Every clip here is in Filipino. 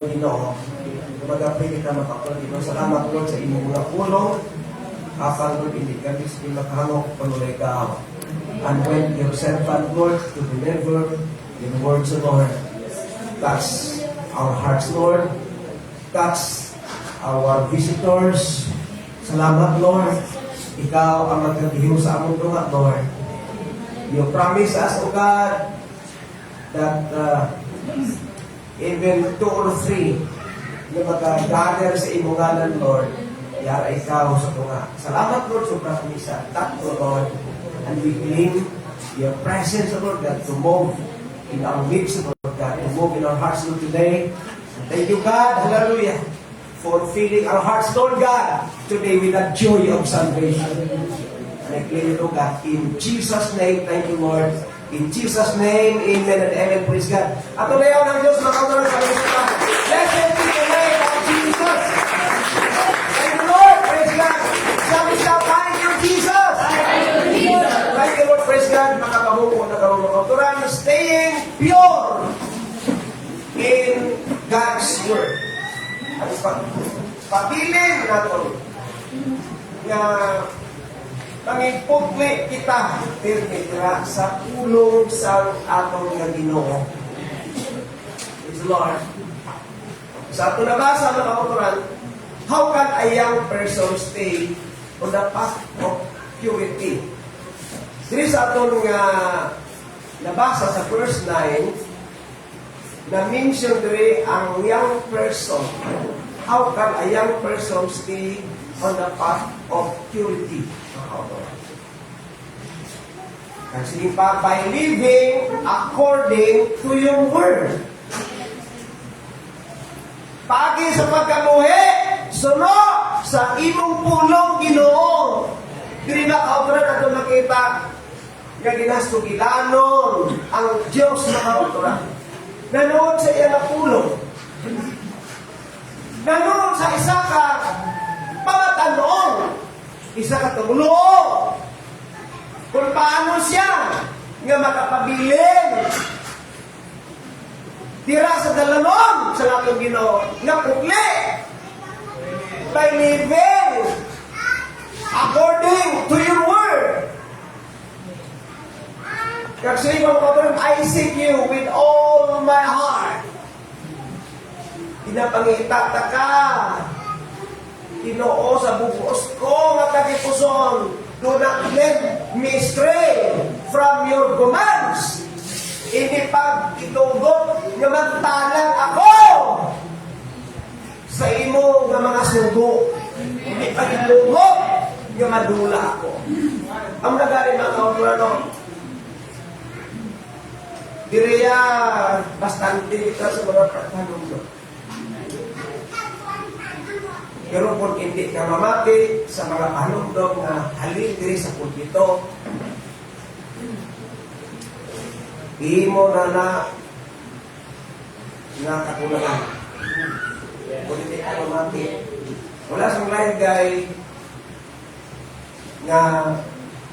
Ginoo, magapili ka makapag Ginoo. Salamat Lord sa inyong mga pulong. After Lord, hindi kami sa pinakahanok panulay ka. And when your servant Lord to deliver your words, Lord, touch our hearts, Lord. Touch our visitors. Salamat Lord. Ikaw ang magkagihiw sa among tunga, Lord. You promise us, O God, that even 2 or 3 na mag-gather sa imunganan, Lord, yara ikaw sa tunga. Salamat, Lord, sobra kami sa tatlo, Lord. And we claim your presence, Lord, God, to move in our midst, Lord God, to move in our hearts, Lord, today. Thank you, God, hallelujah, for filling our hearts, Lord God, today with the joy of salvation. And I claim it, Lord God, in Jesus' name, thank you, Lord. In Jesus' name, amen and amen. Praise God. At umayaw ng Diyos, makautulan sa mga. Blessed be the name of Jesus. Thank you, Lord. Praise God. Sabi siya, thank you, Jesus. Thank you, Lord. Praise God. Makapabuko na karoon ng kautulan. Staying pure in God's Word. At pagilin natin na pangipugli kita pirmitra sa pulong sa atong nga Ginoo. Praise the Lord. Sa ato nabasa ng kauturan, how can a young person stay on the path of purity? Diri sa aton nga nabasa sa verse 9, na mention diri ang young person. How can a young person stay on the path of purity? Kasi pa, by living according to your word. Pagi sa pagkamuhi, suno sa imong pulong Ginoo. Dili na kauturan ato nakita nga ginasugilanon ang Dios na kauturan. Nanood sa iya na pulong. Nanood sa isa ka pamatanon. Isa ka tumulong. Kung paano siya nga makapabilin tira sa dalanon sa latong Ginoo nga pugli by living according to your word. Kasi I seek you with all my heart. Pinapangitata ka Ginoo sa bubuos ko nga kagipuson. Do not let me stray from your commands. Ini pag itugot nga magtalang ako sa imo nga mga sugo. Ini pag itugot nga madula ako. Ang nagari mga kautulan, diriya bastante kita sa mga pagtanong. Pero kung hindi ka mamati sa mga panundong na halin diri sa pulpito, imo na kakulangan. Kung hindi ka mamati, wala sang live guy nga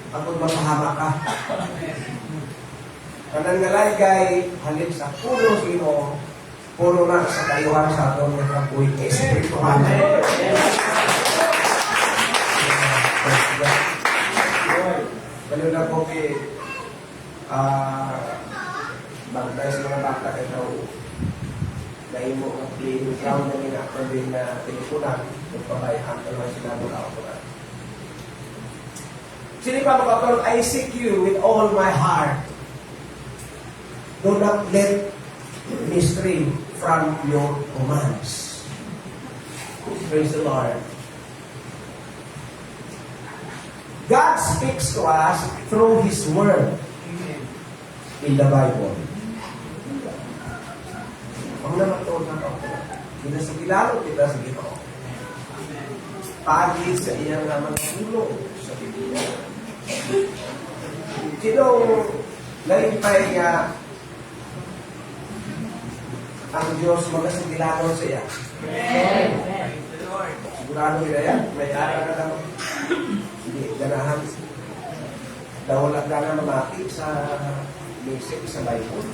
pagod mapahama ka. Kanang nga live guy halin sa pulo sino, puro na sa kayuhan sa atong nga kapoy espiritual. Balo na po kay bantay sa mga bata kay tao dahil mo ang playground na ginakabi na teleponan kung pabayaan ka naman sila mula ako na. Sini pa mga I seek you with all my heart. Do not let me stray from your commands. Praise the Lord. God speaks to us through His Word in the Bible. Ang naman ito na ito. Ginasagilalo kita sa Ginoo. Pagi sa iyang naman tulong sa Biblia. Sinong nalipay nga ang Diyos magkasagilano sa iya? Sigurado nila yan. May ara na lang. Hindi, ganahan. Dawala na mamati sa basic sa Bible.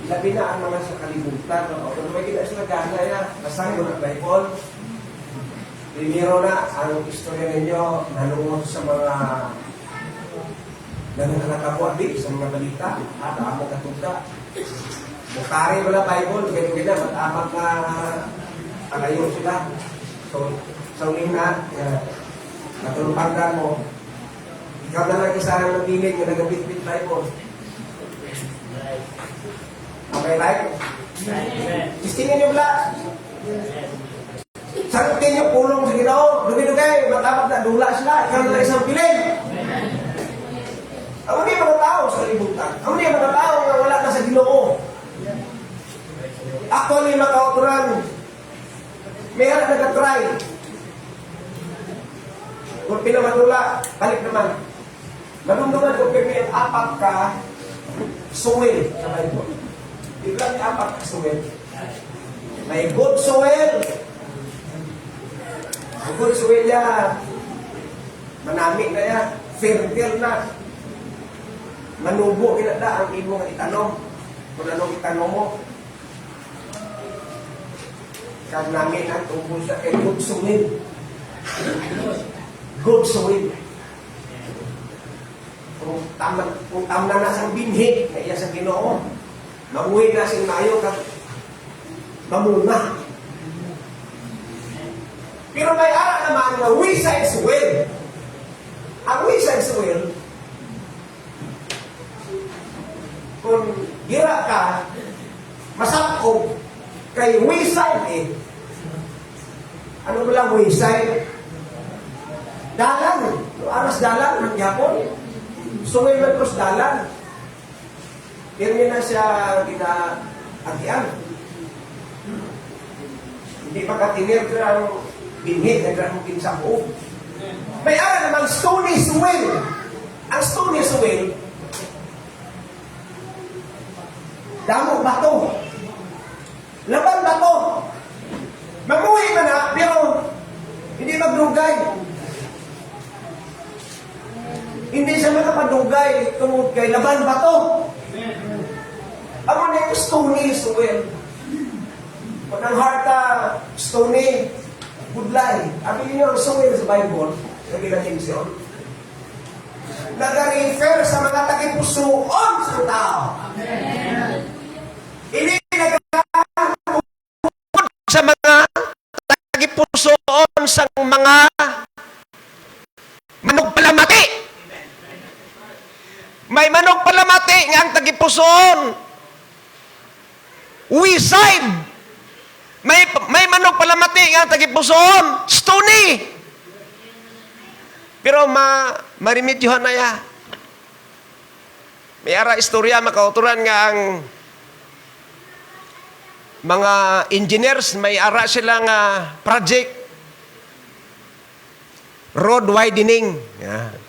labi na ang mga sa kalibutan. No? Kung may kita sila gana ya, basahin mo na Bible. Primero na ang istorya ninyo nalungod sa mga nananakabo di sa mga balita at ang mga katugda. Bukari mo na Bible, ganyan na, matapag na alayo sila. So, sa uling na, natulungan mo, ikaw na lang isa ng napiling na nagabit-bit Bible. Okay, right? Istingin niyo pala. Sagutin niyo pulong sa Ginoo. Dugay-dugay, matapag na dula sila. Ikaw na lang isang piling. Ang mga mga tao sa libutan. Ang mga mga tao na wala na sa Ginoo. Actually, makauturan. Mayroon na nag-try. Kung pinamadula, balik naman. Manundugan kung may apat ka soil sa Bible. Biglang may apat ka soil. May good soil. Ang good soil niya, manamik na yan, fertile na. Manubo kinada ang imong itanong. Kung anong itanong mo. Kag namin ang tungkol sa good soil. Good soil. Kung tama na sa binhi, na iya sa Ginoo, mamuhi na sing mayo kag mamuna. Pero may ara naman na wayside soil. Ang wayside soil, kung gira ka, masakop, kay wayside eh. Ano ba lang wayside? Dalan. Aras dalan, ng Japon. Sungay man cross dalan. Pirmi na siya gina-agian. Hindi makatinir ka ang binhi, nagramong kinsabo. May ara namang stony soil. Ang stony soil, damo bato. Laban bato. Mamuhi man na, pero hindi magdugay. Hindi siya makapadugay tungod kay laban bato. Ako na yung stony soil. Kung ang harta, stony, budlay. Abi niyo ang soil sa Bible, sa ginatensyon. Nag-refer sa mga tagipusoon sa tao. Ini sa mga tagipusoon sa mga manok palamati. May manok palamati nga ang tagipusoon. Wayside. May manok palamati nga ang tagipusoon. Stony. Pero marimedyohan na ya. May ara istorya makauturan nga ang mga engineers, may ara silang project road widening. Yan.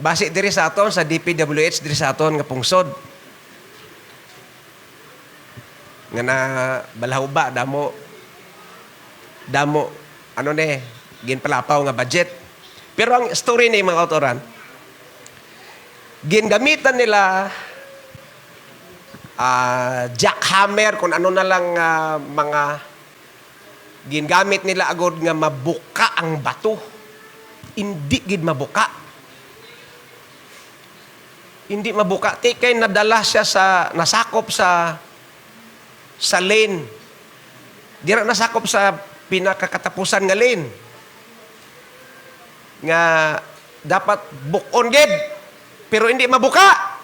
Base diri sa aton sa DPWH diri sa aton nga pungsod. Nga na balahaw ba damo ano ne ginpalapaw nga budget. Pero ang story ni mga autoran, gingamitan nila jackhammer kung ano na lang mga gingamit nila agad nga mabuka ang bato. Hindi gid mabuka. Hindi mabuka. Kay nadala siya sa nasakop sa lane. Dira nasakop sa pinakakatapusan nga lane. Nga dapat bukon gid pero hindi mabuka.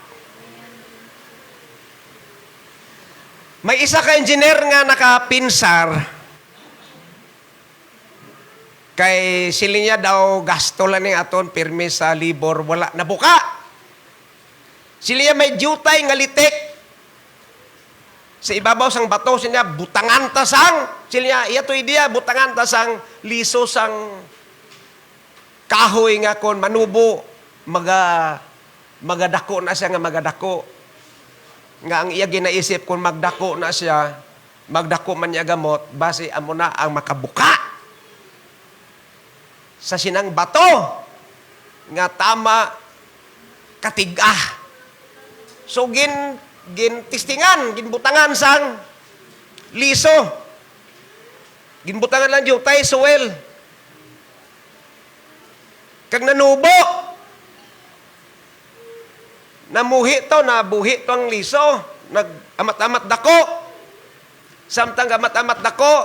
May isa ka engineer nga nakapinsar kay silinya daw gasto lang ning aton pirmi sa libor wala nabuka. Silinya may jutay nga litik sa ibabaw sang bato siya butangan tasang silinya iya to idea butangan tasang liso sang kahoy nga kon manubo magadako na siya nga magadako nga ang iya ginaisip kung magdako na siya magdako man niya gamot base amo na ang makabuka sa sinang bato nga tama katigah So, gintistingan, ginbutangan sang liso. Ginbutangan lang yung tay, suwel. Kag nanubo. Namuhi to, nabuhi to ang liso. Nag-amat-amat dako. Samtang amat-amat dako.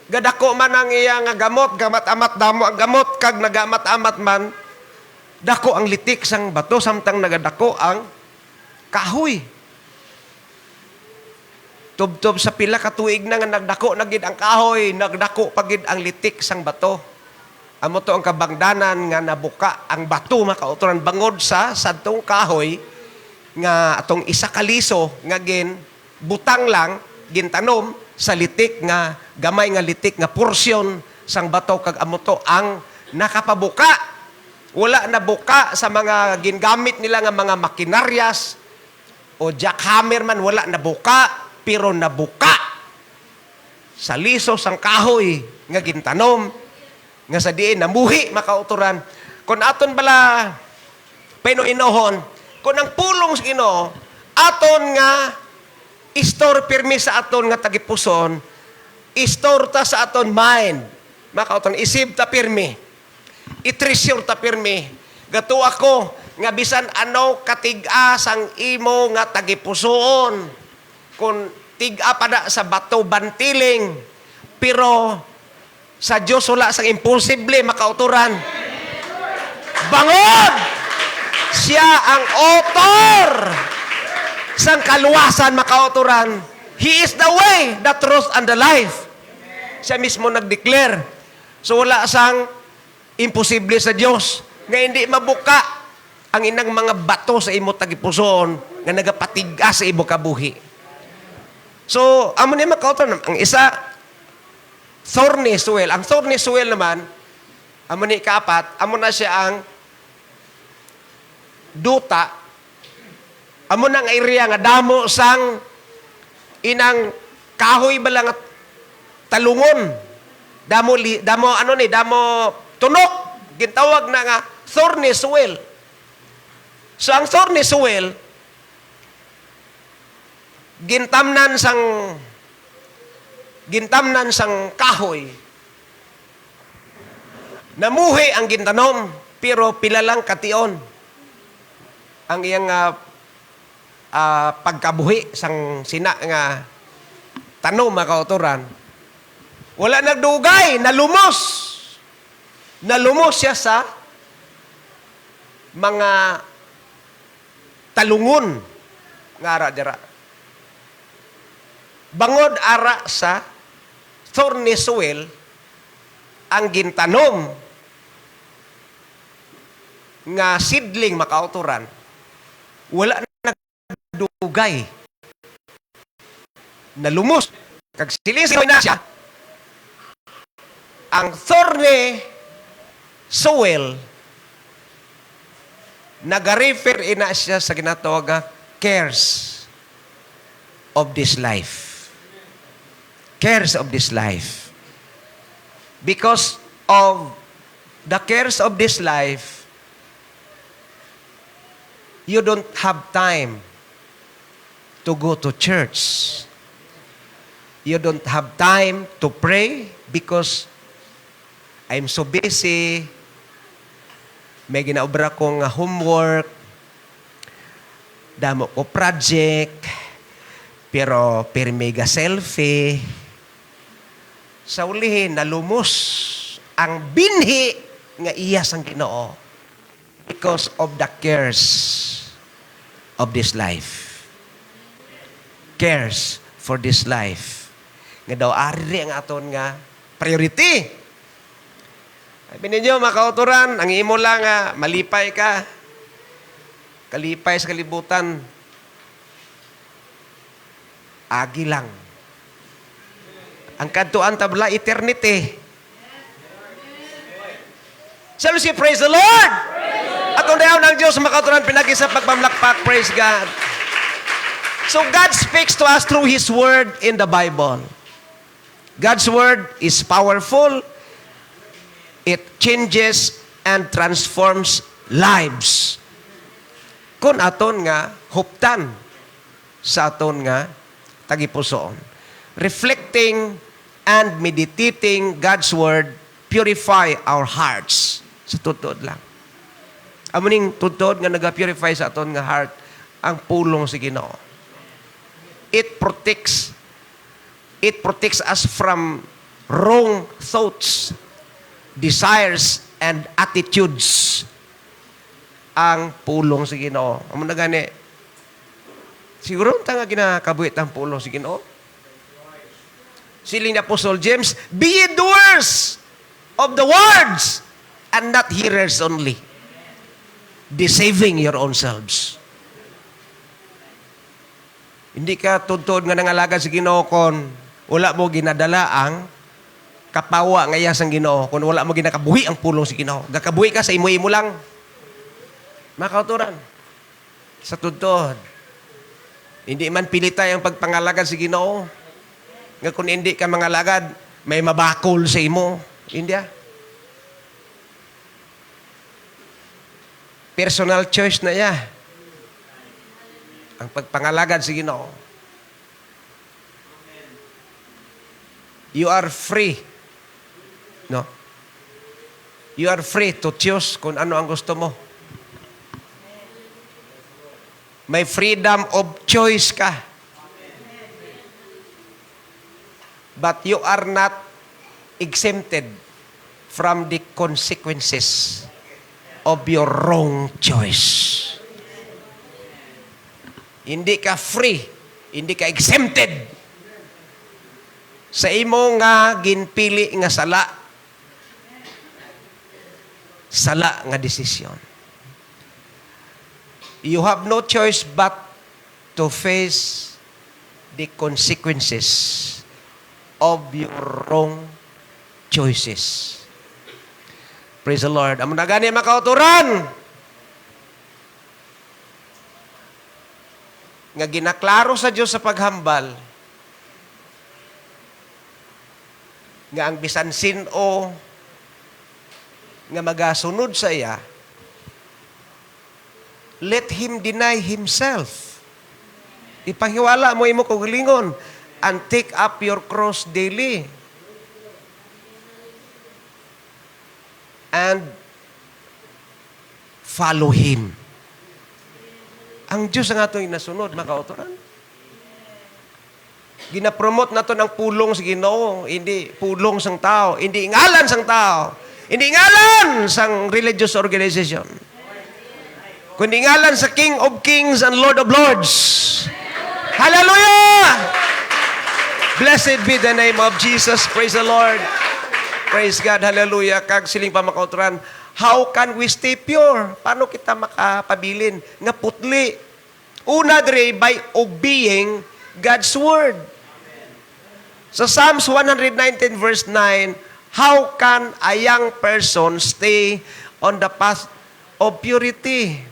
Gadako man ang iya nga gamot, gamat-amat damo ang gamot, kag nagamat-amat man, dako ang litik sang bato, samtang nagadako ang kahoy. Tubtob sa pila ka tuig na nga nagdako na gid ang kahoy, nagdako pagid ang litik sang bato. Amo to ang kabangdanan nga nabuka ang bato makautoran bangod sa sadtong kahoy nga atong isa ka liso nga gin butang lang gintanom sa litik nga gamay nga litik nga porsyon sang bato kag amo to ang nakapabuka. Wala na buka sa mga gingamit nila nga mga makinaryas o jackhammer man, wala na buka, pero nabuka sa liso sang kahoy nga gintanom nga sa diin namuhi makauturan. Kung aton bala pinuinohon, kung ang pulong sa Ginoo aton nga istor pirmi sa aton nga tagipuson, istor ta sa aton mind, makauton isib ta pirmi, itreasure ta pirmi. Gato ako nga bisan ano katiga sang imo nga tagipusoon, kung tiga pada sa bato bantiling, pero sa Dios wala sang imposible makauturan. Bangod siya ang author sang kaluwasan makauturan. He is the way, the truth, and the life. Siya mismo nag-declare. So wala sang imposible sa Diyos nga hindi mabuka ang inang mga bato sa imo tagipuson nga nagapatiga sa imo kabuhi. So, amo ni makauturan. Ang isa, thorny soil. Ang thorny soil naman, amo ni kaapat, amo na siya ang duta. Amo nang area nga damo sang inang kahoy bala nga talungon. Damo tunok. Gintawag na nga thorny soil. So ang thorny soil gintamnan sang kahoy. Namuhi ang gintanom pero pila lang kation ang iyang pagkabuhi sang sina nga tanom makauturan. Wala nagdugay, nalumos. Nalumos siya sa mga talungon nga ara dira. Bangod ara sa thorny soil ang gintanom nga seedling makauturan. Wala nagdugay. Nalumos. Kag siling na siya. Ang thorny soil nag-refer ina siya sa ginatawag nga cares of this life. Cares of this life. Because of the cares of this life, you don't have time to go to church. You don't have time to pray because I'm so busy. May ginaobra kong homework. Damo ko project. Pero mega selfie. Sa ulihin, nalumos ang binhi nga iyas ang Ginoo because of the cares of this life. Cares for this life. Nga daw, ari ang aton nga priority. Sabi ninyo, makauturan, ang imo lang malipay ka. Kalipay sa kalibutan. Agi lang. Ang kadtuan tabla, eternity. Shall we say, praise the Lord? At kung dayaw ng Diyos, makauturan, pinagi sa pagpamlakpak, praise God. So God speaks to us through His Word in the Bible. God's Word is powerful. It changes and transforms lives. kun aton nga huptan sa aton nga tagipusoon. Reflecting and meditating God's Word purify our hearts. Sa tutod lang. Amuning tutod nga naga-purify sa aton nga heart ang pulong sa Ginoo. It protects us from wrong thoughts, desires, and attitudes. Ang pulong sa Ginoo. Amo na gani, siguro nga ginakabuhit ang pulong sa Ginoo. Siling ni Apostle James, be ye doers of the words and not hearers only, deceiving your own selves. Hindi ka tuntod nga nangalagad sa Ginoo kon wala mo ginadala ang kapawa nga iya sang Ginoo, kun wala mo ginakabuhi ang pulong sa Ginoo. Gakabuhi ka sa imo-imo lang. Mga kauturan, sa tuntod, hindi man pilitay ang pagpangalagad sa Ginoo. Nga kung hindi ka mangalagad, may mabakol sa imo. Hindi. Personal choice na ya. Ang pagpangalagad sa Ginoo. You are free. No? You are free to choose kung ano ang gusto mo. May freedom of choice ka. But you are not exempted from the consequences of your wrong choice. Hindi ka free, hindi ka exempted sa imo nga ginpili nga sala. Sala nga desisyon. You have no choice but to face the consequences of your wrong choices. Praise the Lord. Amo na gani makauturan nga ginaklaro sa Dios sa paghambal nga ang bisan sin-o nga magasunod sa iya, let him deny himself. Ipahiwala mo imo kaugalingon and take up your cross daily. And follow Him. Ang Diyos ang atong inasunod, mga kauturan. Ginapromote nato ang pulong sa Ginoo, hindi pulong sang tao, hindi ngalan sang tao, hindi ngalan sang religious organization, kundi ngalan sa King of Kings and Lord of Lords. Hallelujah! Blessed be the name of Jesus. Praise the Lord. Praise God. Hallelujah. Kag siling pa makauturan, how can we stay pure? Paano kita makapabilin? Nga putli. Una dre, by obeying God's Word. Sa Psalms 119 verse 9, how can a young person stay on the path of purity?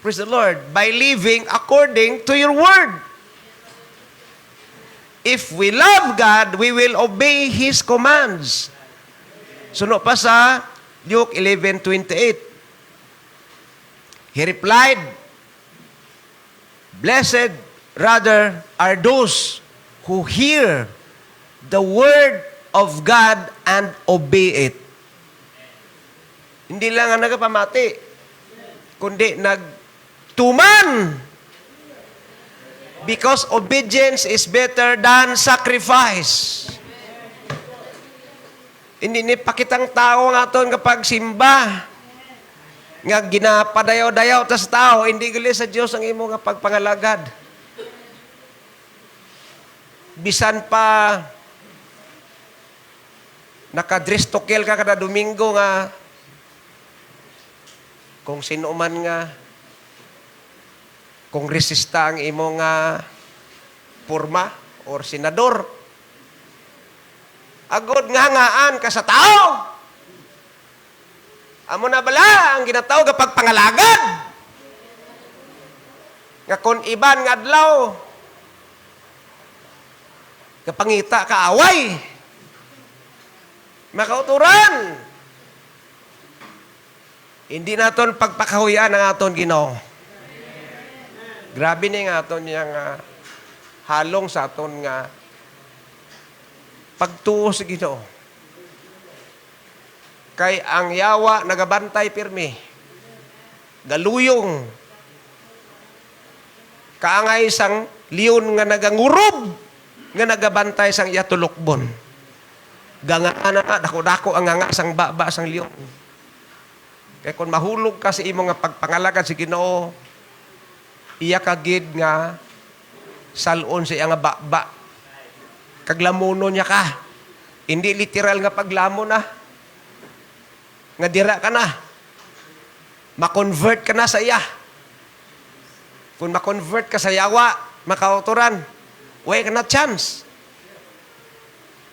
Praise the Lord. By living according to your Word. If we love God, we will obey His commands. Suno pa sa Luke 11:28. He replied, blessed rather are those who hear the word of God and obey it. Hindi lang ang nagapamati, kundi nagtuman. Because obedience is better than sacrifice. Hindi ni pakitang tao nga ito kapag simba. Nga ginapadayaw-dayaw tas tao, hindi gali sa Diyos ang imo nga pagpangalagad. Bisan pa nakadristokel ka kada Domingo nga kung sino man nga kung resista ang imo nga porma or senador. Agod nga ngaan ka sa tao. Amo na bala ang ginatao kapag pangalagad. Nga kung iban nga adlaw, kapangita ka away. Makauturan. Hindi naton pagpakahuyan ang aton Ginoo. Grabe ni nga aton yang halong sa aton nga pagtuo sa Ginoo. Kay ang yawa nagabantay pirmi. Galuyong. Kaangay sang liyon nga nagangurob nga nagabantay sang iya tulokbon. Gangaan na dako-dako ang nga sang baba sang liyon. Kaya kung mahulog ka sa imo nga pagpangalagan sa Ginoo, iya kagid nga salon sa iya nga baba. Kaglamuno niya ka. Hindi literal nga paglamon na. Nga dira ka na. Ma-convert ka na sa iya. Kung ma-convert ka sa yawa, makauturan, way ka na chance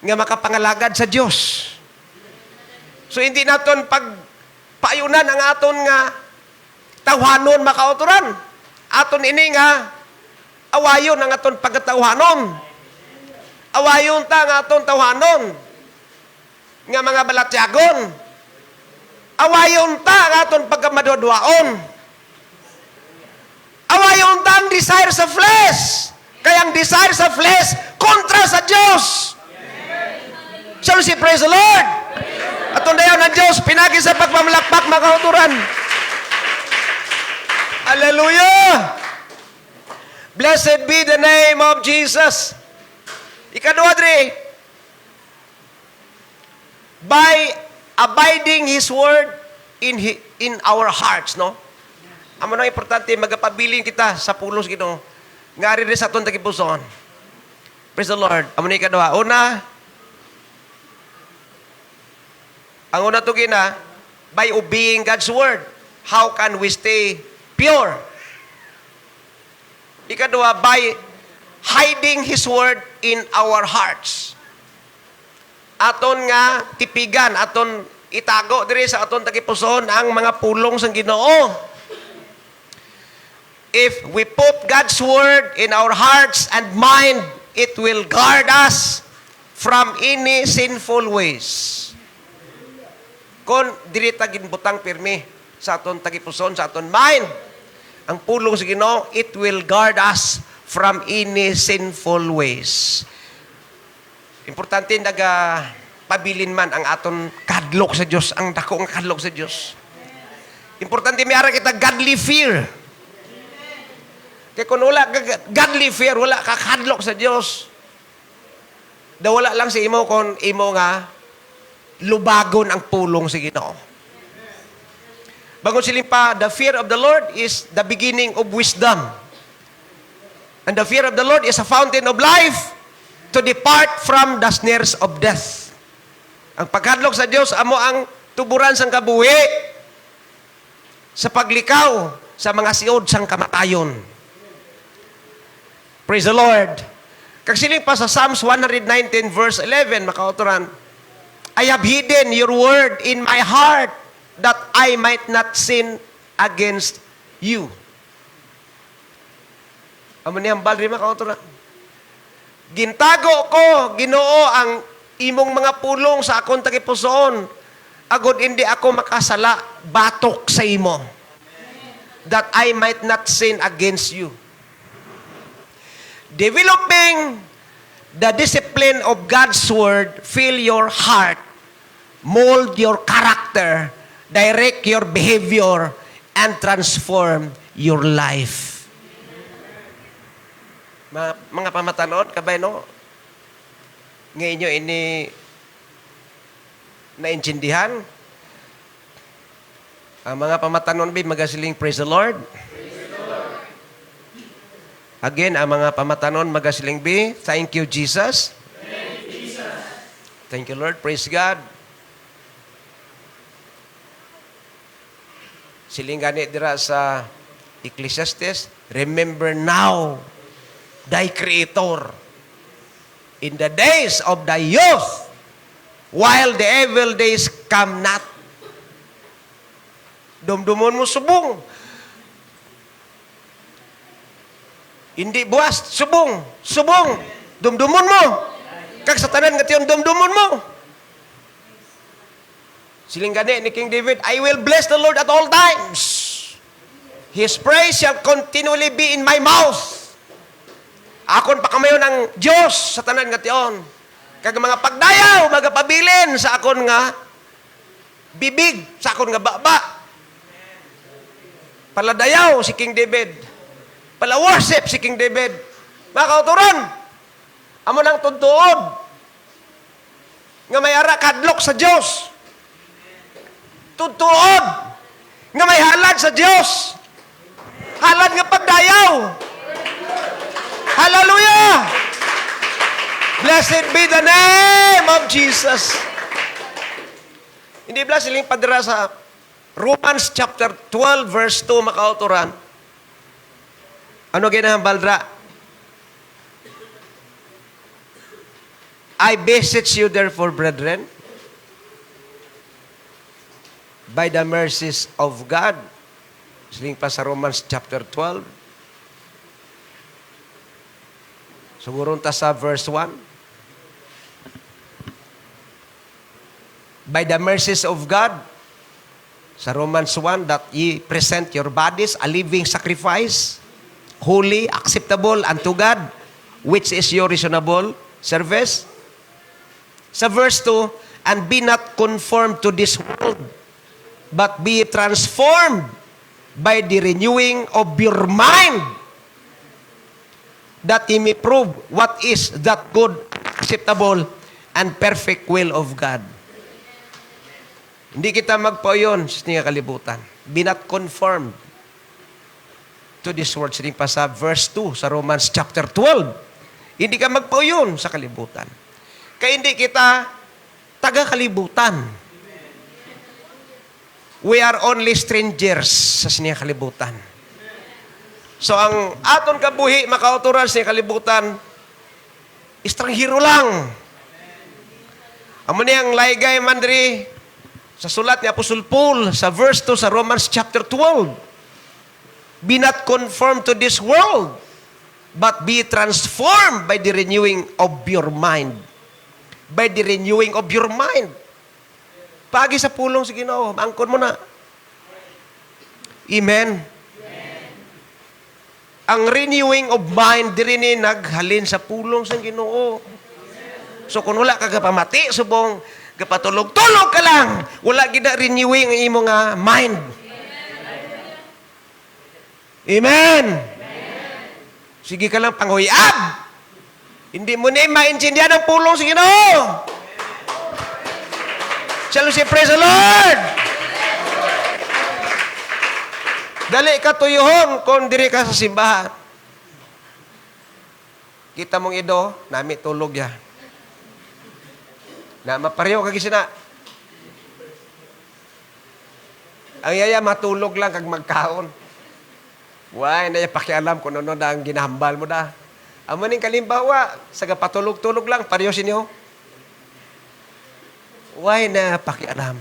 nga makapangalagad sa Diyos. So hindi naton pagpayunan ang aton nga tawhanon makauturan. Aton ini nga awayon ang aton pagkatawhanon. Awayon ta ang aton tawhanon nga mga balatyagon. Awayon ta ang aton pagkamadodwaon. Awayon ta ang desire sa flesh. Kaya ang desire sa flesh kontra sa Diyos. Shall we say praise the Lord? At dayaw ng Diyos, pinagi sa pagpamalakpak makauturan. Hallelujah! Blessed be the name of Jesus. Ikadua, dre, by abiding His word in our hearts, no? Amo nang importante, magapabiling kita sa pulos Ginoo. Ngari rin sa atong tagipuson. Praise the Lord. Amo na ikadua. Ang una to gina, by obeying God's word, how can we stay pure? Ikadua, by hiding His word in our hearts. Aton nga tipigan, aton itago diri sa aton tagipuson ang mga pulong sang Ginoo. If we put God's word in our hearts and mind, it will guard us from any sinful ways. Kung dili ta ginbutang pirmi sa aton tagipuson, sa aton mind, ang pulong sa Ginoo, it will guard us from any sinful ways. Importante pabilin man ang aton kadlok sa Dios, ang dako nga kadlok sa Dios. Importante may ara kita godly fear. Kaya kung wala godly fear, wala ka kadlok sa Dios. Wala lang sa imo kung imo nga lubagon ang pulong sa Ginoo. Bangon siling pa, the fear of the Lord is the beginning of wisdom. And the fear of the Lord is a fountain of life to depart from the snares of death. Ang pagkadlok sa Diyos, amo ang tuburan sang kabuhi sa paglikaw sa mga siod sang kamatayon. Praise the Lord. Kagsiling pa sa Psalms 119 verse 11, makauturan, I have hidden your word in my heart that I might not sin against you. Amo niyang balri makauturan. Gintago ko, Ginoo, ang imong mga pulong sa akong tagipusoon. Agod hindi ako makasala, batok sa imo. That I might not sin against you. Developing the discipline of God's word, fill your heart, mold your character, direct your behavior, and transform your life. Mga pamatanon, kabay no? Ngayon nyo ini naintindihan. Ang mga pamatanon ba magasiling praise the Lord? Again, ang mga pamatanon magasiling be, thank you, Jesus. Thank you, Jesus. Thank you, Lord. Praise God. Siling gani dira sa Ecclesiastes, remember now thy Creator in the days of thy youth, while the evil days come not. Dumdumon mo subong. Hindi buwas, subong, subong. Dumdumon mo. Kag sa tanan nga tiyon dumdumon mo. Siling gani ni King David, I will bless the Lord at all times. His praise shall continually be in my mouth. Akon pa kamayo ng Diyos sa tanan nga tiyon. Kag mga pagdayaw, magapabilin sa akon nga bibig, sa akon nga baba. Paladayaw si King David. Pala-worship si King David. Mga kauturan, amo nang tuntuod nga may ara kadlok sa Diyos. Tuntuod nga may halad sa Diyos. Halad nga pagdayaw. Hallelujah! Blessed be the name of Jesus. Hindi ba siling padra sa Romans chapter 12 verse 2 makauturan? Ano ginahambal dra? I beseech you therefore, brethren, by the mercies of God. Siling pa sa Romans chapter 12. Siguro ta sa verse 1. By the mercies of God, sa Romans 1, that ye present your bodies a living sacrifice, holy, acceptable unto God, which is your reasonable service. Sa verse 2, and be not conformed to this world, but be transformed by the renewing of your mind, that ye may prove what is that good, acceptable, and perfect will of God. Hindi kita magpayon sa nga kalibutan. Be not conformed to this world. Sining pa sa verse 2 sa Romans chapter 12. Hindi ka magpayon sa kalibutan. Kaya hindi kita taga-kalibutan. We are only strangers sa sining kalibutan. So ang aton kabuhi makauturan sa kalibutan, estranghero lang. Amo niyang laygay mandri sa sulat ni Apostle Paul sa verse 2 sa Romans chapter 12. Be not conformed to this world, but be transformed by the renewing of your mind. By the renewing of your mind. Pagi sa pulong sa Ginoo, maangkon mo na. Amen. Ang renewing of mind diri ni naghalin sa pulong sa Ginoo. So kung wala ka kapamati, subong kapatulog-tulog ka lang, wala gid renewing ang imo nga mind. Amen. Sige ka lang panghuyab. Hindi mo na maintindihan ang pulong sa Ginoo. Shall we say, praise the Lord? Dali ka tuyuhon kung diri ka sa simbahan. Kita mong ido, nami tulog ya. Na mapareho kag sina. Ang yaya matulog lang kag magkaon. Why na pakialam kung ano na ang ginahambal mo da. Amo ning kalimbawa, sa patulog-tulog lang pareho sinyo. Why na pakialam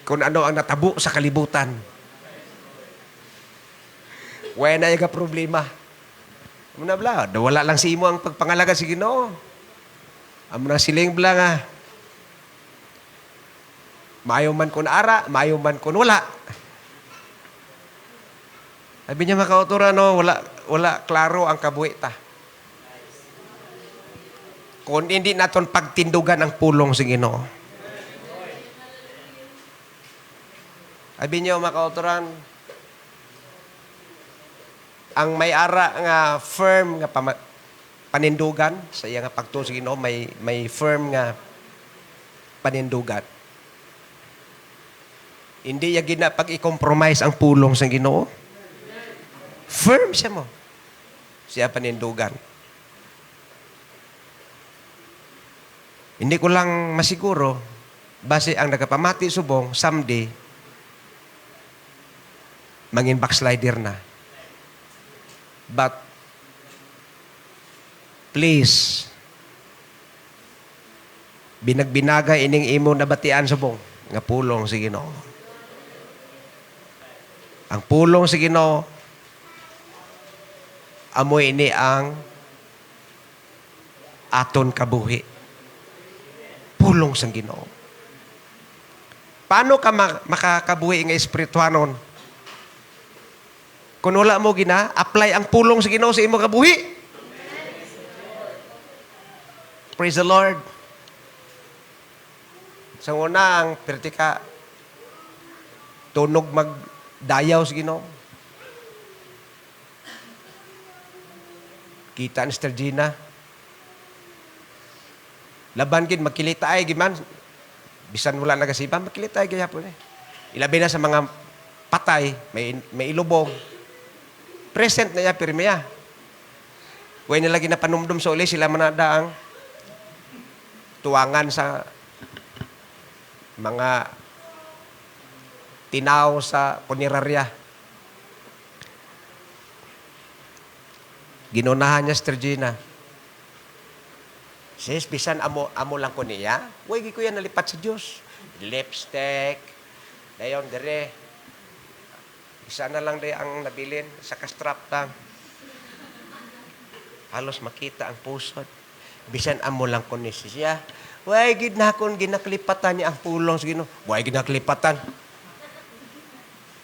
kung ano ang natabo sa kalibutan. Why na yung problema. Amo na bla, wala lang si imo ang pagpangalaga sa Ginoo. Amo na siling bla nga. Maayo man kun ara, maayo man kun wala. Sabi niya makautura, no, wala klaro ang kabuhi ta. Kung hindi naton pagtindugan ang pulong sa Ginoo. Sabi niya makauturan, ang may ara nga firm nga panindugan sa iya nga pagtuo sa Ginoo, may firm nga panindugan. Hindi ya gina pag i-compromise ang pulong sa Ginoo. Firm siya mo. Siya panindugan. Hindi ko lang masiguro, base ang nagapamati subong, someday, mangin backslider na. But, please, binagbinagay ining imo nabatian subong, nga pulong sa Ginoo. Ang pulong sa Ginoo, amoy ini ang aton kabuhi. Pulong sa Ginoo. Paano ka makakabuhi nga espirituhanon? Kung wala mo apply ang pulong sa Ginoo sa imo kabuhi. Praise the Lord. Sa una, ang pertika, tunog magdayaw sa Ginoo. Kita ni Sister Gina. Laban gid magkilita ay giman. Bisan wala nagasiba, magkilita ay gayapon eh. Ilabi na sa mga patay, may ilubong. Present na ya pirmiya. Huwag nila ginapanumdum sa uli, sila manadaang tuwangan sa mga tinaw sa punerarya. Ginunahan niya, Sister Gina. Sis, bisan amo lang ko niya. Huwag ko yan nalipat sa Diyos. Lipstick. Dayon, dire. Isa na lang day ang nabilin. Sa kastrap lang. Halos makita ang pusod. Bisan amo lang ko ni siya. Huwag gid na akong ginaklipatan niya ang pulong sa Ginoo. Huwag ginaklipatan.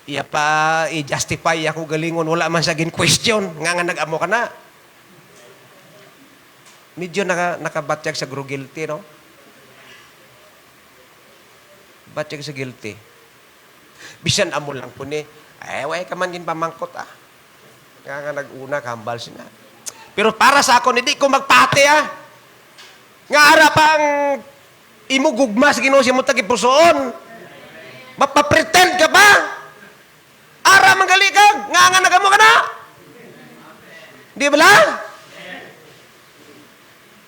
Iya pa i-justify ako galingon. Wala man sa gin-question. Nga nag-amo ka na. Medyo nakabatyag sa guru guilty, no? Batyag sa guilty. Bisan amo lang po ni, way ka man din pamangkot, Nga nag-una, kambal sina. Pero para sa ako, hindi ko magpate, Nga ara pa ang imugugmas, Ginoo si mo tagipusoon. Mapapretend ka ba? Ara manggalikag, nga nagamo ka na. Di ba lang?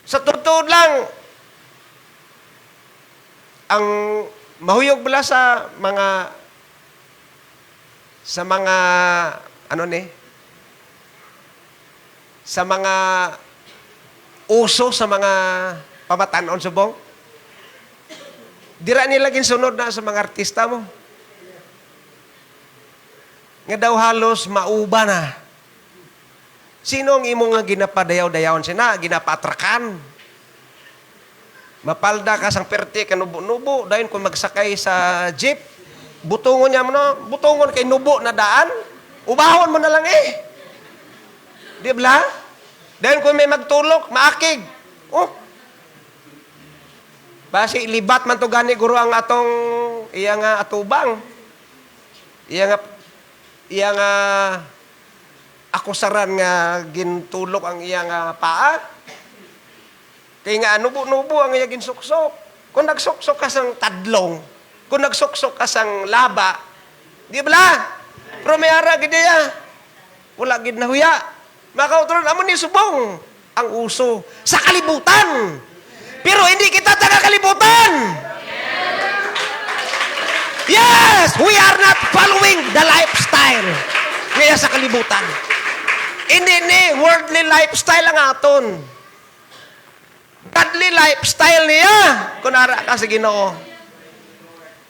Sa totoo lang, ang mahuyog bala sa mga sa mga uso sa mga pamatanon subong. Dira nila ginsunod na sa mga artista mo. Nga daw halos mauba na. Sino ang imo nga ginapadayaw-dayawon sina, ginapatrakan? Mapalda ka sang perti ka nubo-nubo, dayon kung magsakay sa jeep, butungon niya mo no, butungon kay nubo na daan, ubahon mo na lang eh. Di ba? Dayon kung may magtulok, maakig. Oh. Basi libat man to gani guro ang atong iya nga atubang. Iya nga akusaran nga gintulok ang iya nga paa. Kaya nga nubo-nubo ang iya ginsuksok. Kung nagsuksok ka sang tadlong, kung nagsuksok ka sang laba, di ba? Pero may ara gid ya. Wala gid na huya. Makauturan amo ni subong ang uso sa kalibutan. Pero hindi kita taga kalibutan. Yes, we are not following the lifestyle ngayon sa kalibutan. Hindi ni worldly lifestyle ang aton. Godly lifestyle niya. Kunara ka sa Ginoo.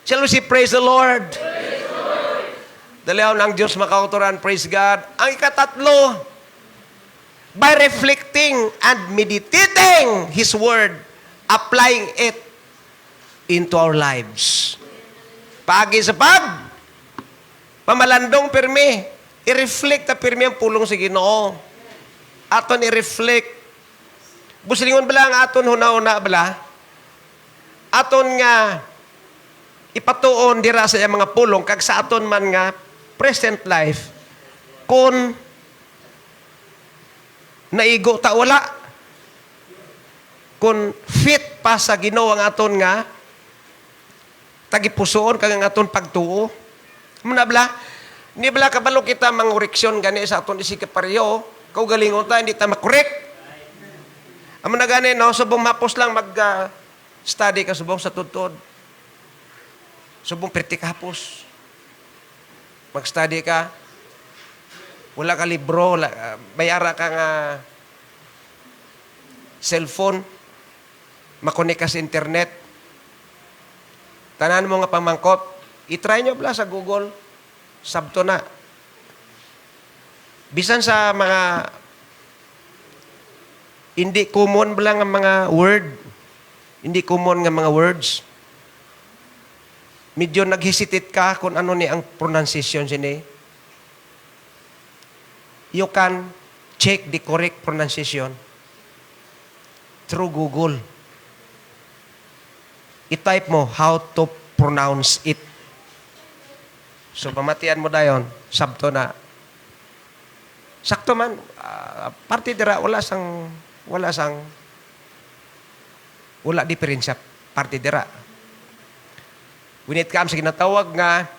Shall we say praise the Lord? Dalihaw ng Diyos makauturan, praise God. Ang ikatatlo, by reflecting and meditating His Word, applying it into our lives. Pagi sa pamalandong pirmi, i-reflect na pirmi ang pulong sa Ginoo. Aton i-reflect. Buslingon bala ang aton huna-una bala. Aton nga ipatuon dira sa mga pulong kag sa aton man nga present life kung naigo ta wala. Kung fit pa sa Ginoo ang aton nga tagipusoon kag ang aton pagtuo. Muna bala, ni bala kabalo kita mangureksyon gani sa aton isikaparyo, kaugalingon ta hindi ta makorek. Amo na gani no, subong mapos lang mag-study ka subong sa tudtod. Subong perti ka hapos. Mag-study ka. Wala ka libro, bayara ka nga cellphone, makonek ka sa internet. Tanan mo nga pamangkot, i-try nyo pala sa Google, sabto na. Bisan sa mga hindi common bala nga mga word, hindi common nga mga words. medyo naghesitate ka kung ano ni ang pronunciation sini, you can check the correct pronunciation through Google. I-type mo how to pronounce it. So, pamatian mo dayon, sabto na. Sakto man, parte dira, wala diferensya, parte dira. When it comes sa ginatawag nga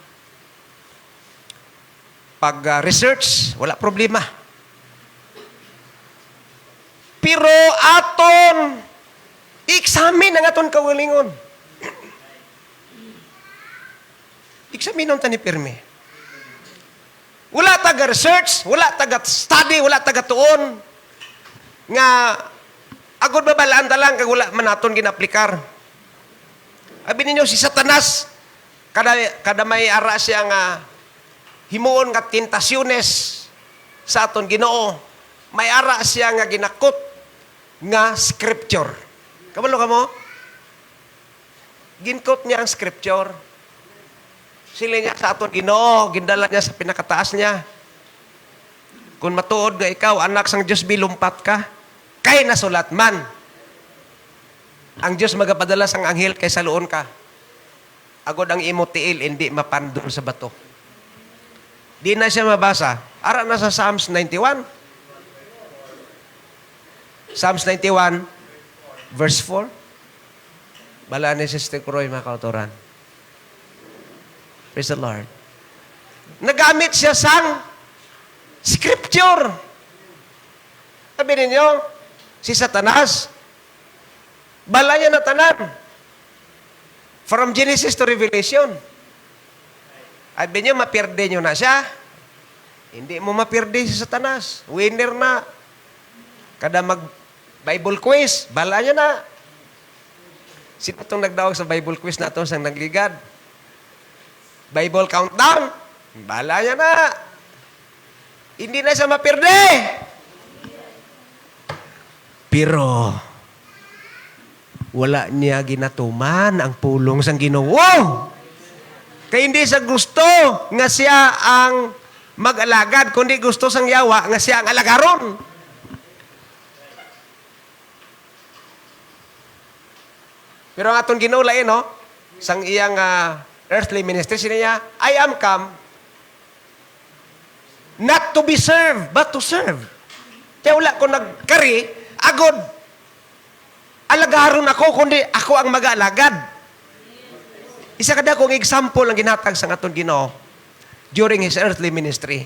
pag-research, wala problema. Pero aton, i-examine ang aton kawilingon. Examine tani pirmi. Wala taga-research, wala taga-study, wala taga-tuon. Nga, agod babalaan talang kag wala man naton ginaplikar. Abi ninyo, si Satanas, kada may ara siya nga himuon nga tentasyones sa aton Ginoo, may ara siya nga ginakot nga scripture. Kabalo ka mo? Ginkot niya ang scripture. Sila niya sa aton Ginoo, gindala niya sa pinakataas niya. Kung matuod nga ikaw, anak sang Diyos, bilumpat ka, kay nasulat man. Ang Diyos magapadala sang anghel kay saluon ka. Agod ang imo tiil, hindi mapandol sa bato. Di na siya mabasa. Ara na sa Psalms 91. Psalms 91, verse 4. Bala ni Sister Croy, mga kautoran. Praise the Lord. Nagamit siya sang scripture. Sabi ninyo, si Satanas, bala niya na tanan. From Genesis to Revelation. Sabi niyo, mapirde niyo na siya. Hindi mo mapirde si Satanas. Winner na. Kada mag-Bible quiz, bala niya na. Sino itong nagdawag sa Bible quiz na ito sang nagligad? Bible countdown, bala niya na. Hindi na siya mapirde. Pero, wala niya ginatuman ang pulong sang Ginoo. Kaya hindi siya gusto nga siya ang mag-alagad, kundi gusto sang yawa nga siya ang alagaron. Pero ang atong Ginoo lain, no? Sang iyang earthly ministry, niya, I am come not to be served, but to serve. Kaya wala ko nagkari, agod, alagaron ako, kundi ako ang mag-alagad. Isa kada kong example ang ginatag sa aton Ginoo during His earthly ministry.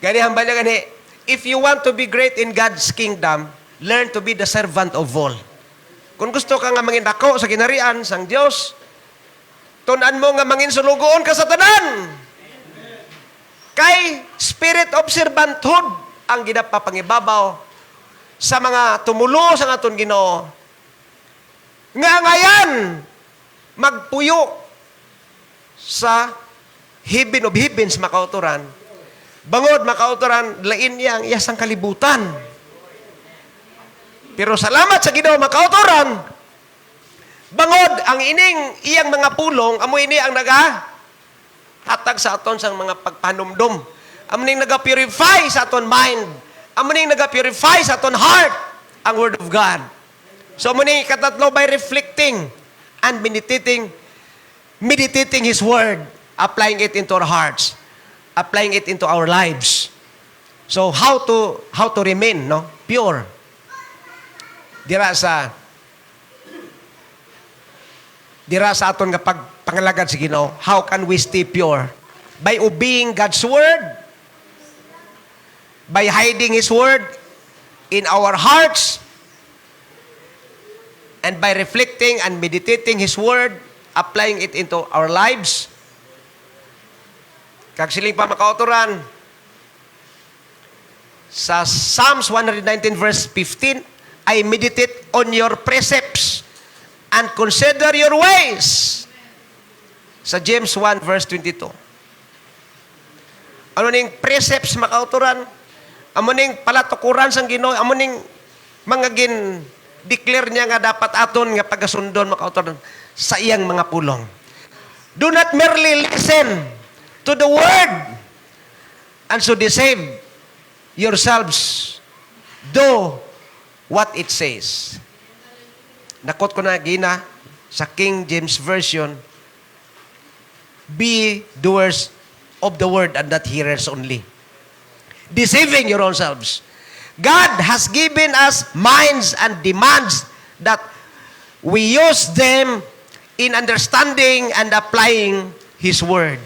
Gani hambal niya gani, if you want to be great in God's kingdom, learn to be the servant of all. Kung gusto ka nga mangin dako sa ginarian sang Dios, tunan mo nga mangin sulugoon ka sa tanan. Kay spirit of servanthood ang ginapapangibabaw sa mga tumulo sa aton Ginoo. Nga ngayan, magpuyo sa heaven of heavens, makauturan. Bangod, makauturan, lain niya ang iyasang kalibutan. Pero salamat sa Ginoo, makauturan, bangod ang ining iyang mga pulong, amo ini ang hatag sa aton sang mga pagpanumdum. Amo ning naga-purify sa aton mind. Amo ning naga-purify sa aton heart ang Word of God. So amo ning katatlo, by reflecting and meditating His Word, applying it into our hearts, applying it into our lives. So how to remain pure? Dira sa aton nga pagpangalagad sa Ginoo, how can we stay pure? By obeying God's Word, by hiding His Word in our hearts, and by reflecting and meditating His Word, applying it into our lives. Kag siling pa makauturan, sa Psalms 119 verse 15, I meditate on your precepts and consider your ways. Sa James 1 verse 22. Ano ning precepts makauturan? Amo ning palatukuran sang Ginoo, amo ning mga declare niya nga dapat aton nga pagasundon makauturan sa iyang mga pulong. Do not merely listen to the word and so deceive yourselves. Do what it says. Nakot ko na gina sa King James Version, be doers of the word and not hearers only. Deceiving your own selves. God has given us minds and demands that we use them in understanding and applying His Word.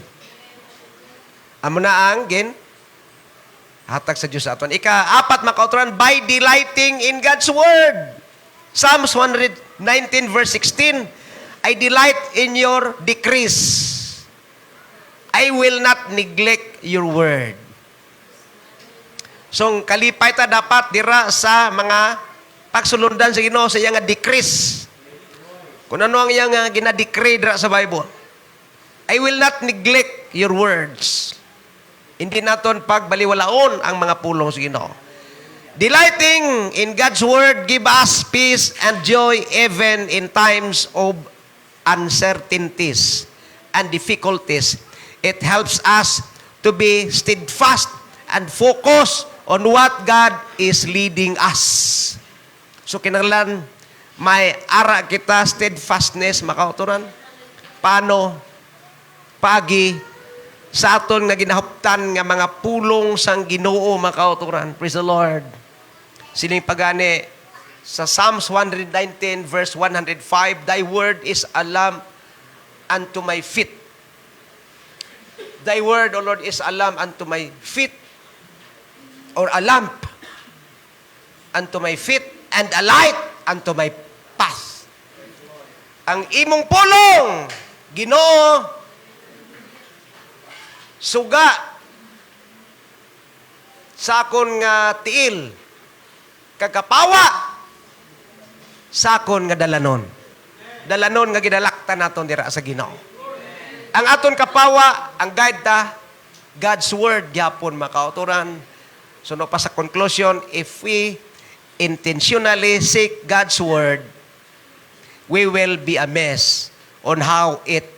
Amo na ang hatag sa Diyos aton. Ika-apat makauturan, by delighting in God's Word. Psalms 119 verse 16, I delight in your decrees. I will not neglect your word. So, kalipay ta dapat dira sa mga pagsulundan sa Ginoo sa iyang decrees. Kung ano ang iyang gina-decree dira sa Bible. I will not neglect your words. Hindi naton pagbaliwalaon ang mga pulong sa Ginoo. Delighting in God's word give us peace and joy even in times of uncertainties and difficulties. It helps us to be steadfast and focus on what God is leading us. So kinahanglan may ara kita steadfastness makauturan. Paano pagi sa aton nga ginahuptan nga mga pulong sang Ginoo makauturan. Praise the Lord. Sining pagani sa Psalms 119 verse 105, Thy word is a lamp unto my feet. Thy word, O Lord, is a lamp unto my feet, or a lamp unto my feet, and a light unto my path. Ang imong pulong, Ginoo, suga sa akon nga tiil, kagapawa sa akon nga dalanon. Dalanon nga gidalakta naton dira sa Ginoo. Ang aton kapawa, ang guide ta, God's word gyapon makauturan. So no pa sa conclusion, if we intentionally seek God's word, we will be amazed on how it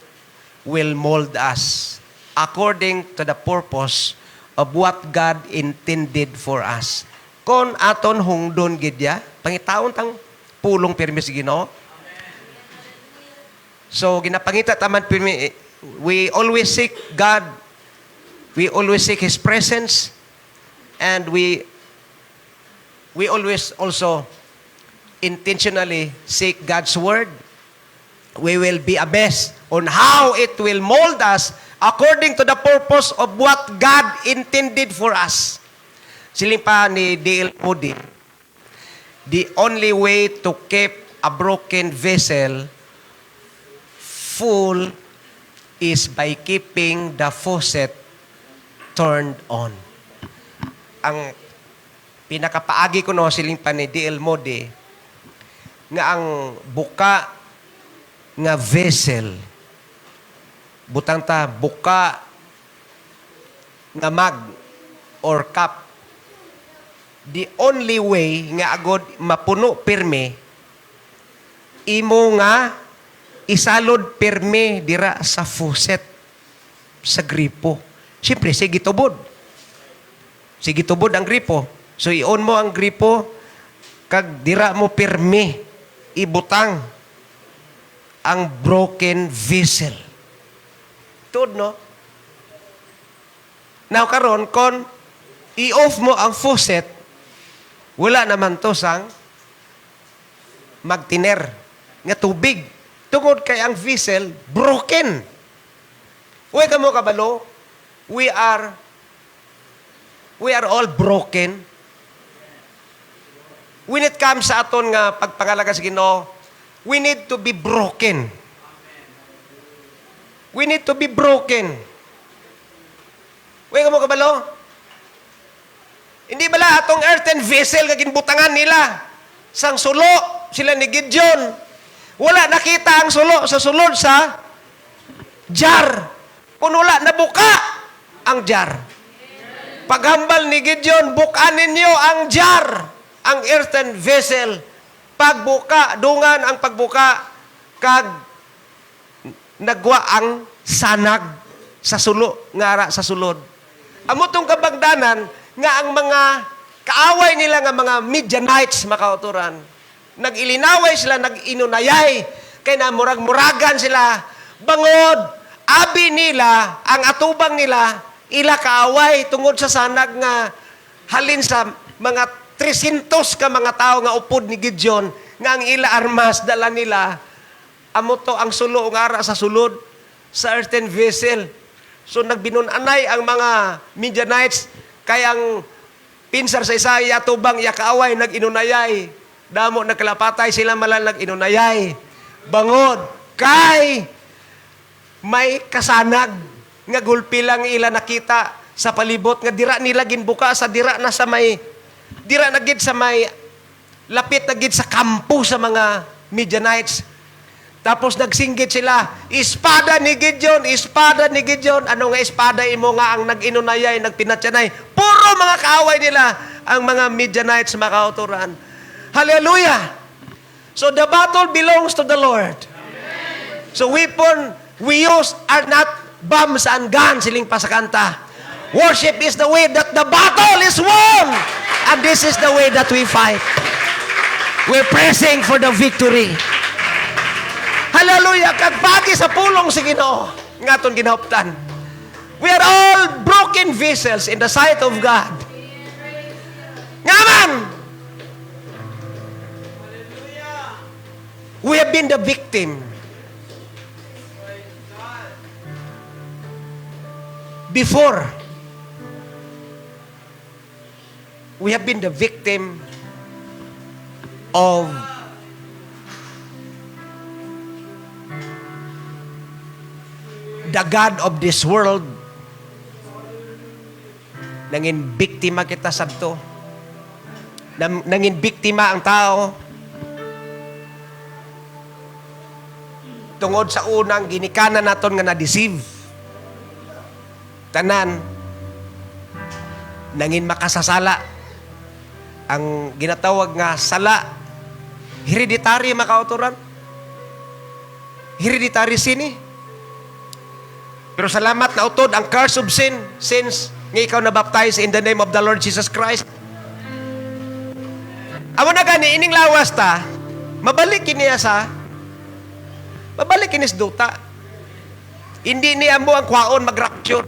will mold us according to the purpose of what God intended for us. Kon aton hungdon gidya, pangitaon tang pulong pirmi sa Ginoo. So ginapangita taman pirmi, we always seek God, we always seek His presence, and we always also intentionally seek God's word. We will be amazed on how it will mold us according to the purpose of what God intended for us. Siling pa ni D.L. Moody, the only way to keep a broken vessel full is by keeping the faucet turned on. Ang pinakapaagi ko no, siling pa ni D.L. Moody, nga ang buka nga vessel, butang ta, buka nga mag or cup, the only way nga agod mapuno pirme, imo nga isalod pirme dira sa faucet, sa gripo. Siyempre, sige tubod. Sige tubod ang gripo. So, i-on mo ang gripo, kag dira mo pirme, ibutang ang broken vessel. Tuod, no? Now, karon kon i-off mo ang faucet, wala naman to sang magtiner nga tubig. Tungod kay ang vessel broken. Uy ka mo kabalo, we are all broken. When it comes sa aton nga pagpangalaga sa Ginoo, we need to be broken. We need to be broken. Uy ka mo kabalo, hindi bala atong earthen vessel nga ginbutangan nila sang sulo sila ni Gideon. Wala nakita ang sulo sa sulod sa jar. Kung wala nabuka ang jar. Paghambal ni Gideon, bukanin niyo ang jar, ang earthen vessel. Pagbuka, dungan ang pagbuka, kag nagwa ang sanag sa sulo, ngara sa sulod. Amo tong kabagdanan nga ang mga kaaway nila nga mga Midianites makauturan. Nag-ilinaway sila, nag-inunayay, kay na murag-muragan sila, bangod, abi nila, ang atubang nila, ila kaaway tungod sa sanag nga halin sa mga 300 ka mga tao nga upod ni Gideon, nga ang ila armas, dala nila, amo to ang sulo nga ara sa sulod, sa earthen vessel. So nagbinunanay ang mga Midianites, kay ang pinsar sa Isaiah, atubang iya kaaway, nag-inunayay, damo nagkalapatay sila malal nag-inunayay, bangod, kay may kasanag, nga gulpi lang ila nakita sa palibot, nga dira nila ginbuka sa dira na sa may, dira na gid sa may, lapit na gid sa kampo sa mga Midianites. Tapos nagsinggit sila, espada ni Gideon, espada ni Gideon. Ano nga espada imo nga ang nag-inunayay, nagpinatyanay. Puro mga kaaway nila ang mga Midianites makauturan. Hallelujah! So the battle belongs to the Lord. So weapon we use are not bombs and guns, siling pa sa kanta. Worship is the way that the battle is won. And this is the way that we fight. We're pressing for the victory. Hallelujah! Kagpagi sa pulong si Ginoo, ngaton ginahuptan. We are all broken vessels in the sight of God. Ngaman! We have been the victim. Before, we have been the victim of the God of this world. Nangin biktima kita sabto. Nangin biktima ang tao. Tungod sa unang ginikanan naton nga na-deceive. Tanan, nangin makasasala. Ang ginatawag nga sala, hereditary makauturan. Hereditary sin eh. Pero salamat na utod ang curse of sin, since nga ikaw na-baptize in the name of the Lord Jesus Christ. Amo na gani, ining lawas ta, mabalik niya sa duta. Hindi niya mo ang kwaon mag-rapture.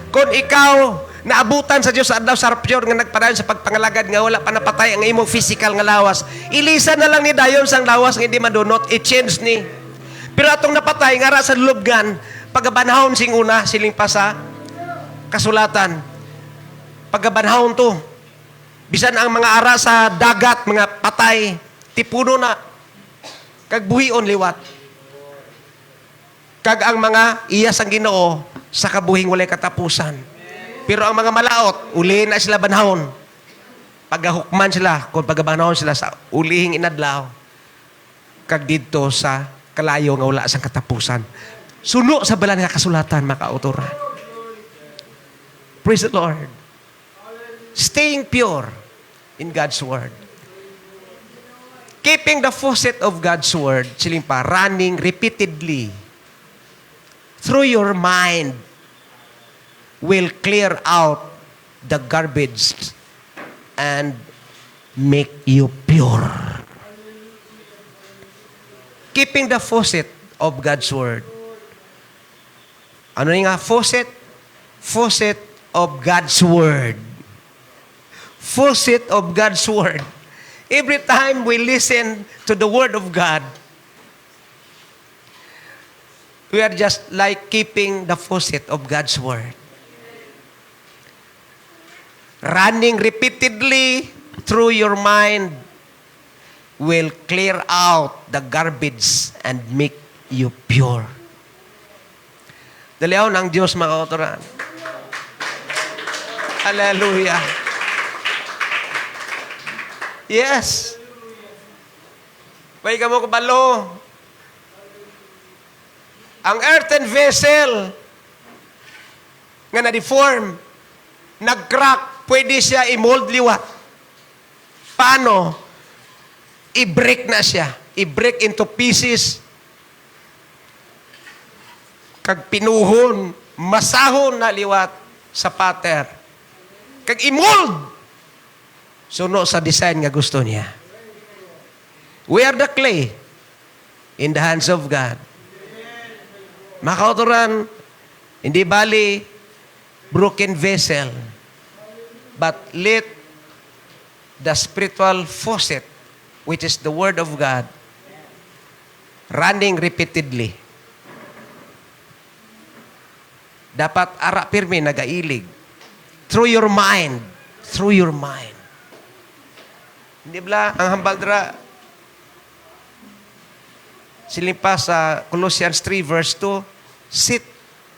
Kung ikaw naabutan sa Diyos sa adlaw sa rapture nga nagpadayon sa pagpangalagad nga wala pa napatay ang imong physical nga lawas, ilisan na lang ni dayon sang lawas nga hindi madunot, i-change ni. Pero atong napatay nga ra sa lubgan, pagabanhawon sing una, siling pa sa kasulatan. Pagabanhawon to. Bisan ang mga ara sa dagat, mga patay, tipuno na. Kag buhion liwat. Kag ang mga iyas ang Ginoo sa kabuhing walay katapusan. Pero ang mga malaot, ulihin na sila banhawon. Pagahukman sila, kung pagabanhawon sila sa ulihing inadlaw. Kag dito sa kalayo nga wala sang katapusan. Suno sa balan nga kasulatan, makautoran. Praise the Lord. Staying pure in God's Word. Keeping the faucet of God's Word, siling pa, running repeatedly through your mind will clear out the garbage and make you pure. Keeping the faucet of God's Word. Ano nga faucet? Faucet of God's Word. Faucet of God's Word. Every time we listen to the Word of God, we are just like keeping the faucet of God's Word. Running repeatedly through your mind will clear out the garbage and make you pure. Daliaw ng Diyos, mga kauturan. Hallelujah. Yes. Pwede ka mo kabalo. Ang earthen vessel nga na-deform, nag-crack, pwede siya i-mold liwat. Paano? I-break na siya. I-break into pieces. kag pinuhon, masahon na liwat sa pater. Kag imold suno sa design nga gusto niya. We are the clay in the hands of God. Mga kauturan, hindi bali broken vessel, but let the spiritual faucet, which is the Word of God, running repeatedly. Dapat ara pirmi nagailig. Through your mind. Through your mind. Hindi ba ang hambal dira silimpa sa Colossians 3 verse 2, set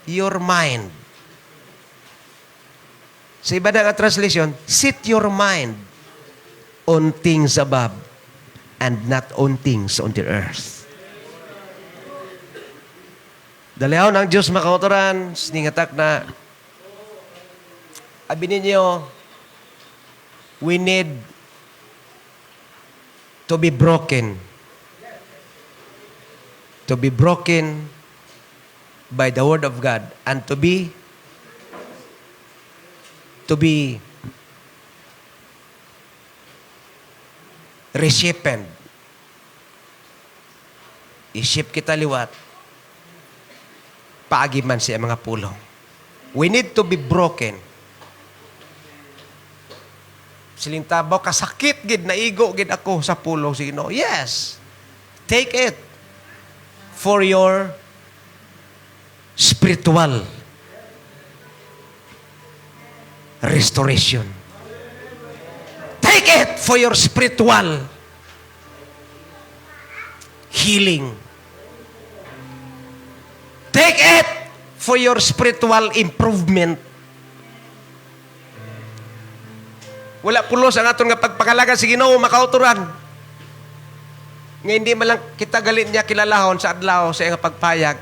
your mind. Sa iba na nga translation, set your mind on things above and not on things on the earth. Dalihaw ng Diyos makauturan, siningatak na abi ninyo, we need to be broken. To be broken by the Word of God and to be reshapen. I-shape kita liwat. Paagi man siya mga pulong. We need to be broken. Siling tabaw, kasakit gid, naigo gid ako sa pulong. Sige no, yes. Take it for your spiritual restoration. Take it for your spiritual healing. Take it for your spiritual improvement. Wala pulos ang aton nga pagpakalaga sa Ginoo makauturan. Nga hindi man lang kita galit niya kilalahon sa adlaw sa iyang pagpayag.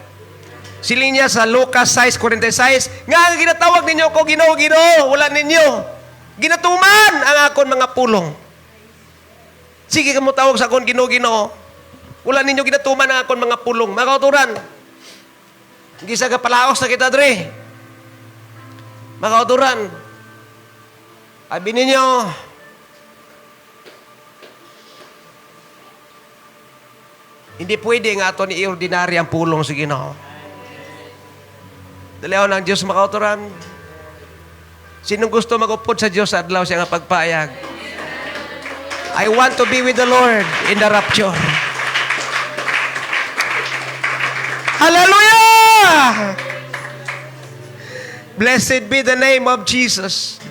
Siling niya sa Lucas 6:46, nga ginatawag ninyo ko Ginoo, Ginoo, wala ninyo ginatuman ang akon mga pulong. Sige kamo tawag sa akon Ginoo, Ginoo. Wala ninyo ginatuman ang akon mga pulong. Makauturan. Gisa ka palaos na kita dre. Makauturan. Abi ninyo, hindi pwede nga ito ni ordinary ang pulong sa Ginoo. Dalihaw ng Diyos makauturan. Sinong gusto mag-upod sa Diyos sa adlaw siya nga pagpayag? I want to be with the Lord in the rapture. Hallelujah! Blessed be the name of Jesus.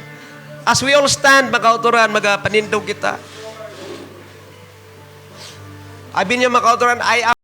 As we all stand, makauturan, magapanindog kita. Abi niyo makauturan, I am